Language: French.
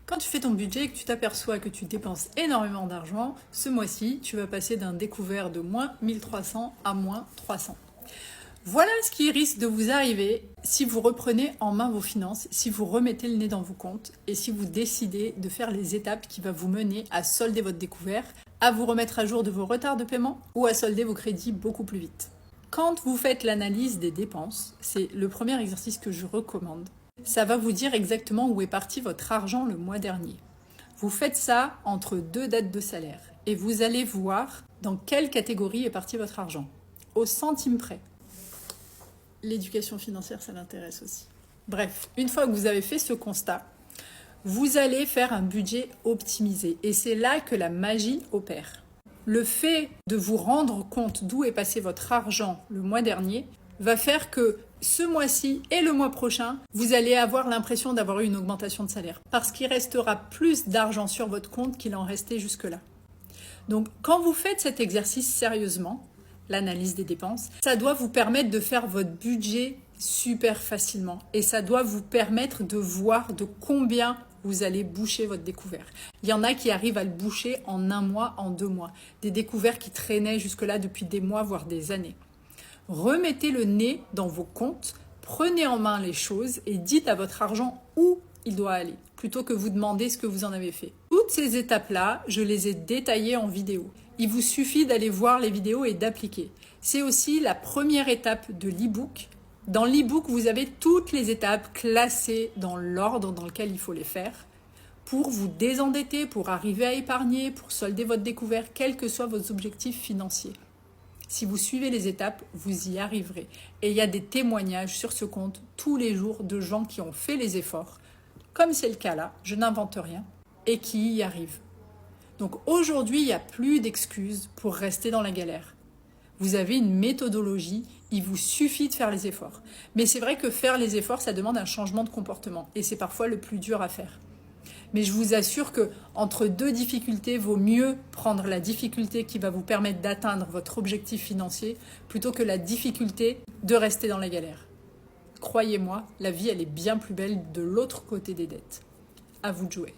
Quand tu fais ton budget et que tu t'aperçois que tu dépenses énormément d'argent, ce mois-ci, tu vas passer d'un découvert de moins 1300 à moins 300. Voilà ce qui risque de vous arriver si vous reprenez en main vos finances, si vous remettez le nez dans vos comptes et si vous décidez de faire les étapes qui vont vous mener à solder votre découvert, à vous remettre à jour de vos retards de paiement ou à solder vos crédits beaucoup plus vite. Quand vous faites l'analyse des dépenses, c'est le premier exercice que je recommande. Ça va vous dire exactement où est parti votre argent le mois dernier. Vous faites ça entre 2 dates de salaire et vous allez voir dans quelle catégorie est parti votre argent, au centime près. L'éducation financière, ça l'intéresse aussi. Bref, une fois que vous avez fait ce constat, vous allez faire un budget optimisé et c'est là que la magie opère. Le fait de vous rendre compte d'où est passé votre argent le mois dernier va faire que ce mois-ci et le mois prochain, vous allez avoir l'impression d'avoir eu une augmentation de salaire parce qu'il restera plus d'argent sur votre compte qu'il en restait jusque-là. Donc, quand vous faites cet exercice sérieusement, l'analyse des dépenses, ça doit vous permettre de faire votre budget super facilement et ça doit vous permettre de voir de combien vous allez boucher votre découvert. Il y en a qui arrivent à le boucher en 1 mois, en 2 mois. Des découverts qui traînaient jusque-là depuis des mois, voire des années. Remettez le nez dans vos comptes, prenez en main les choses et dites à votre argent où il doit aller, plutôt que vous demander ce que vous en avez fait. Toutes ces étapes-là, je les ai détaillées en vidéo. Il vous suffit d'aller voir les vidéos et d'appliquer. C'est aussi la première étape de l'e-book. Dans l'e-book, vous avez toutes les étapes classées dans l'ordre dans lequel il faut les faire pour vous désendetter, pour arriver à épargner, pour solder votre découvert, quels que soient vos objectifs financiers. Si vous suivez les étapes, vous y arriverez. Et il y a des témoignages sur ce compte tous les jours de gens qui ont fait les efforts, comme c'est le cas là, je n'invente rien, et qui y arrivent. Donc aujourd'hui, il n'y a plus d'excuses pour rester dans la galère. Vous avez une méthodologie, il vous suffit de faire les efforts. Mais c'est vrai que faire les efforts, ça demande un changement de comportement, et c'est parfois le plus dur à faire. Mais je vous assure que entre 2 difficultés, vaut mieux prendre la difficulté qui va vous permettre d'atteindre votre objectif financier plutôt que la difficulté de rester dans la galère. Croyez-moi, la vie, elle est bien plus belle de l'autre côté des dettes. À vous de jouer.